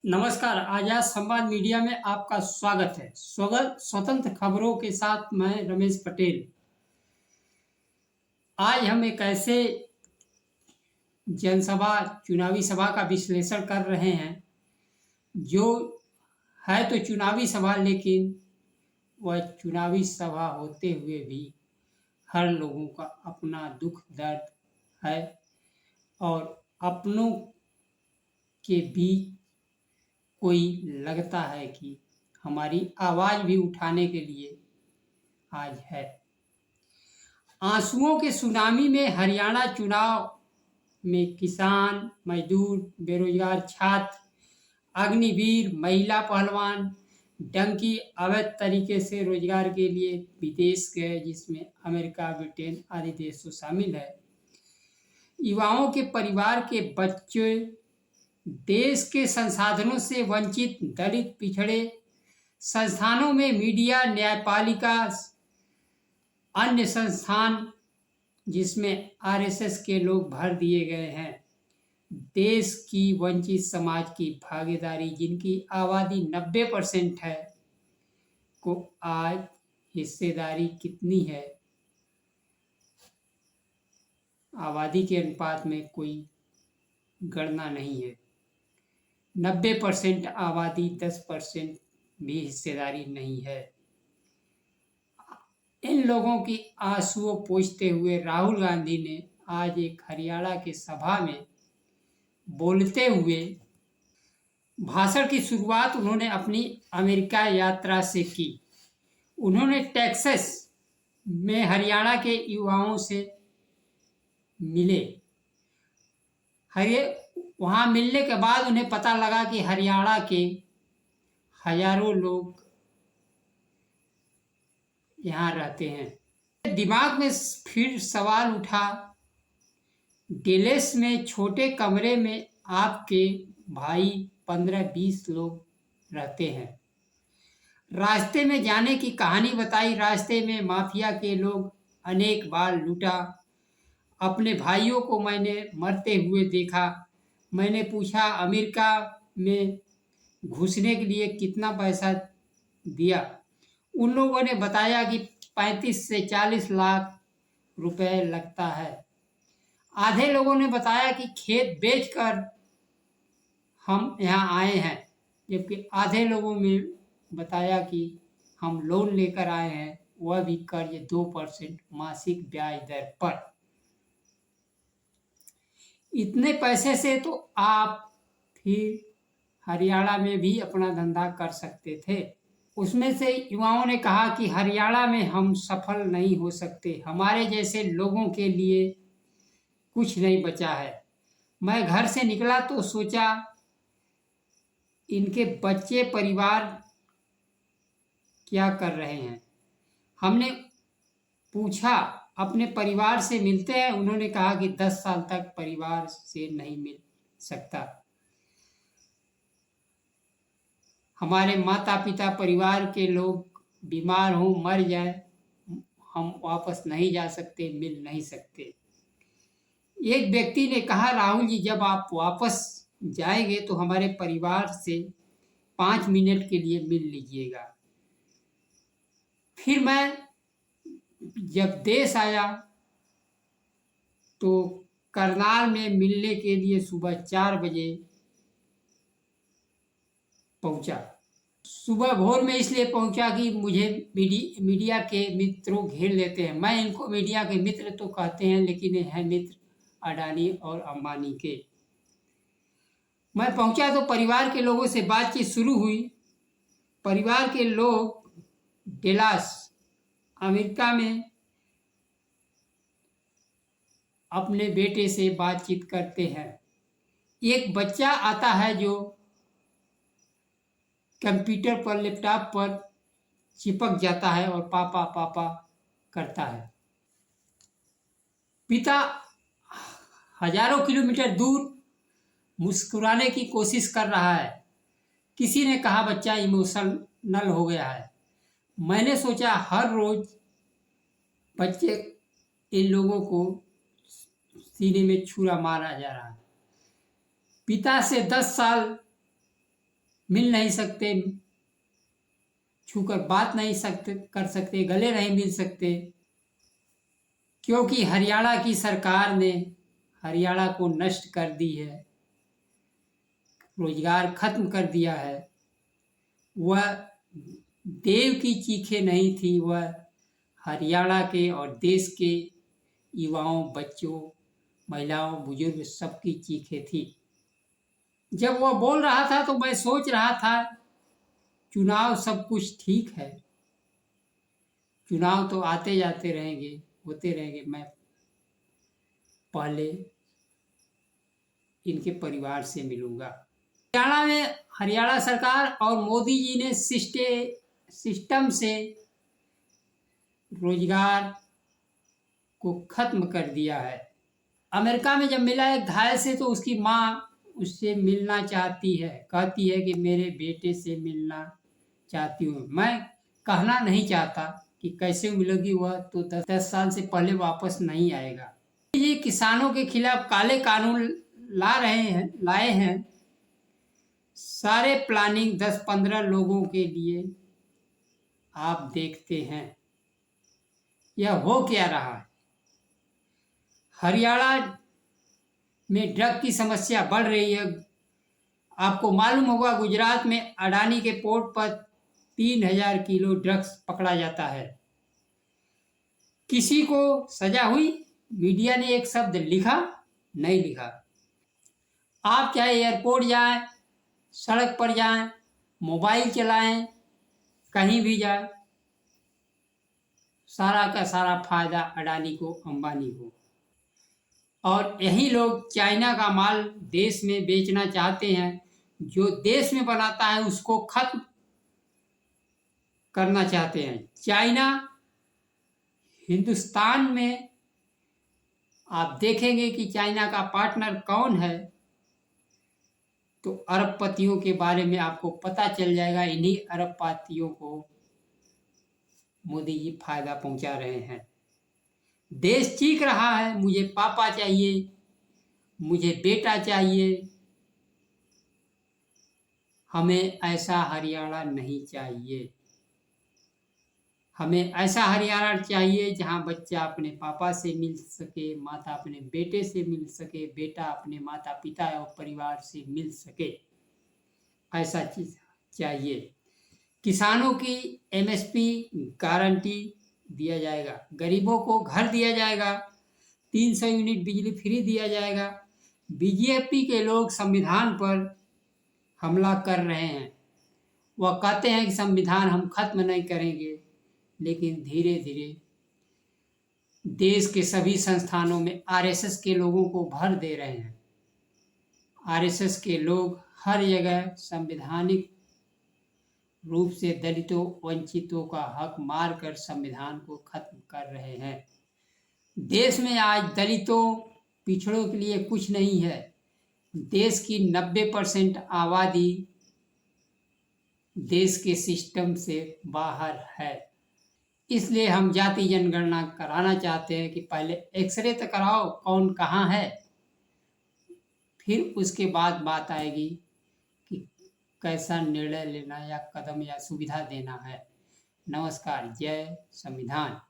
नमस्कार। आजाद संवाद मीडिया में आपका स्वागत है। स्वतंत्र खबरों के साथ मैं रमेश पटेल। आज हम एक ऐसे जनसभा चुनावी सभा का विश्लेषण कर रहे हैं जो है तो चुनावी सभा, लेकिन वह चुनावी सभा होते हुए भी हर लोगों का अपना दुख दर्द है और अपनों के बीच कोई लगता है कि हमारी आवाज़ भी उठाने के लिए आज है। आंसुओं के सुनामी में हरियाणा चुनाव में किसान, मजदूर, बेरोजगार छात्र, अग्निवीर, महिला पहलवान, डंकी अवैध तरीके से रोजगार के लिए विदेश गए, जिसमें अमेरिका, ब्रिटेन आदि देशों शामिल है। युवाओं के परिवार के बच्चे देश के संसाधनों से वंचित, दलित, पिछड़े संस्थानों में मीडिया, न्यायपालिका, अन्य संस्थान जिसमें आरएसएस के लोग भर दिए गए हैं। देश की वंचित समाज की भागीदारी, जिनकी आबादी 90% है, को आज हिस्सेदारी कितनी है? आबादी के अनुपात में कोई गणना नहीं है। 90% आबादी, 10% भी हिस्सेदारी नहीं है। इन लोगों की आंसुओं पोंछते हुए राहुल गांधी ने आज एक हरियाणा की सभा में बोलते हुए भाषण की शुरुआत उन्होंने अपनी अमेरिका यात्रा से की। उन्होंने टेक्सास में हरियाणा के युवाओं से मिले। वहाँ मिलने के बाद उन्हें पता लगा कि हरियाणा के हजारों लोग यहाँ रहते हैं। दिमाग में फिर सवाल उठा, डेलेस में छोटे कमरे में आपके भाई 15-20 लोग रहते हैं। रास्ते में जाने की कहानी बताई। रास्ते में माफिया के लोग अनेक बार लूटा। अपने भाइयों को मैंने मरते हुए देखा। मैंने पूछा, अमेरिका में घुसने के लिए कितना पैसा दिया? उन लोगों ने बताया कि 35 से 40 लाख रुपए लगता है। आधे लोगों ने बताया कि खेत बेचकर हम यहाँ आए हैं, जबकि आधे लोगों ने बताया कि हम लोन लेकर आए हैं, वह भी कर्ज 2% मासिक ब्याज दर पर। इतने पैसे से तो आप फिर हरियाणा में भी अपना धंधा कर सकते थे। उसमें से युवाओं ने कहा कि हरियाणा में हम सफल नहीं हो सकते, हमारे जैसे लोगों के लिए कुछ नहीं बचा है। मैं घर से निकला तो सोचा इनके बच्चे परिवार क्या कर रहे हैं। हमने पूछा, अपने परिवार से मिलते हैं? उन्होंने कहा कि 10 साल तक परिवार से नहीं मिल सकता। हमारे माता पिता, परिवार के लोग बीमार हों, मर जाए, हम वापस नहीं जा सकते, मिल नहीं सकते। एक व्यक्ति ने कहा, राहुल जी, जब आप वापस जाएंगे तो हमारे परिवार से 5 मिनट के लिए मिल लीजिएगा। फिर मैं जब देश आया तो करनाल में मिलने के लिए सुबह 4 बजे पहुंचा। सुबह भोर में इसलिए पहुंचा कि मुझे मीडिया के मित्रों घेर लेते हैं। मैं इनको मीडिया के मित्र तो कहते हैं, लेकिन ये हैं मित्र अडानी और अंबानी के। मैं पहुंचा तो परिवार के लोगों से बातचीत शुरू हुई। परिवार के लोग डेलास अमेरिका में अपने बेटे से बातचीत करते हैं। एक बच्चा आता है जो कंप्यूटर पर, लैपटॉप पर चिपक जाता है और पापा पापा करता है। पिता हजारों किलोमीटर दूर मुस्कुराने की कोशिश कर रहा है। किसी ने कहा बच्चा इमोशनल हो गया है। मैंने सोचा हर रोज बच्चे इन लोगों को सीने में छुरा मारा जा रहा है। पिता से 10 साल मिल नहीं सकते, छूकर बात नहीं कर सकते, गले नहीं मिल सकते, क्योंकि हरियाणा की सरकार ने हरियाणा को नष्ट कर दी है, रोजगार खत्म कर दिया है। वह देव की चीखें नहीं थी, वह हरियाणा के और देश के युवाओं, बच्चों, महिलाओं, बुजुर्ग सबकी चीखें थी। जब वह बोल रहा था तो मैं सोच रहा था चुनाव सब कुछ ठीक है, चुनाव तो आते जाते रहेंगे, होते रहेंगे, मैं पहले इनके परिवार से मिलूंगा। हरियाणा में हरियाणा सरकार और मोदी जी ने सिस्टम से रोजगार को खत्म कर दिया है। अमेरिका में जब मिला एक घायल से तो उसकी माँ उससे मिलना चाहती है, कहती है कि मेरे बेटे से मिलना चाहती हूँ। मैं कहना नहीं चाहता कि कैसे मिलोगी, वह तो 10 साल से पहले वापस नहीं आएगा। ये किसानों के खिलाफ काले कानून लाए हैं, सारे प्लानिंग 10-15 लोगों के लिए। आप देखते हैं यह हो क्या रहा है। हरियाणा में ड्रग की समस्या बढ़ रही है। आपको मालूम होगा गुजरात में अडानी के पोर्ट पर 3000 किलो ड्रग्स पकड़ा जाता है। किसी को सजा हुई? मीडिया ने एक शब्द लिखा? नहीं लिखा। आप चाहे एयरपोर्ट जाएं, सड़क पर जाएं, मोबाइल चलाएं, कहीं भी जाएं, सारा का सारा फायदा अडानी को, अंबानी को। और यही लोग चाइना का माल देश में बेचना चाहते हैं। जो देश में बनाता है उसको खत्म करना चाहते हैं। चाइना हिंदुस्तान में आप देखेंगे कि चाइना का पार्टनर कौन है तो अरबपतियों के बारे में आपको पता चल जाएगा। इन्हीं अरबपतियों को मोदी जी फायदा पहुंचा रहे हैं। देश चीख रहा है मुझे पापा चाहिए, मुझे बेटा चाहिए। हमें ऐसा हरियाणा नहीं चाहिए। हमें ऐसा हरियाणा चाहिए जहां बच्चा अपने पापा से मिल सके, माता अपने बेटे से मिल सके, बेटा अपने माता पिता और परिवार से मिल सके। ऐसा चीज चाहिए। किसानों की एमएसपी गारंटी दिया जाएगा, गरीबों को घर दिया जाएगा, 300 यूनिट बिजली फ्री दिया जाएगा। बीजेपी के लोग संविधान पर हमला कर रहे हैं। वह कहते हैं कि संविधान हम खत्म नहीं करेंगे, लेकिन धीरे धीरे देश के सभी संस्थानों में आरएसएस के लोगों को भर दे रहे हैं। आरएसएस के लोग हर जगह संवैधानिक रूप से दलितों, वंचितों का हक मारकर संविधान को खत्म कर रहे हैं। देश में आज दलितों, पिछड़ों के लिए कुछ नहीं है। देश की 90% आबादी देश के सिस्टम से बाहर है। इसलिए हम जाति जनगणना कराना चाहते हैं कि पहले एक्सरे तो कराओ कौन कहाँ है, फिर उसके बाद बात आएगी कि कैसा निर्णय लेना या कदम या सुविधा देना है। नमस्कार। जय संविधान।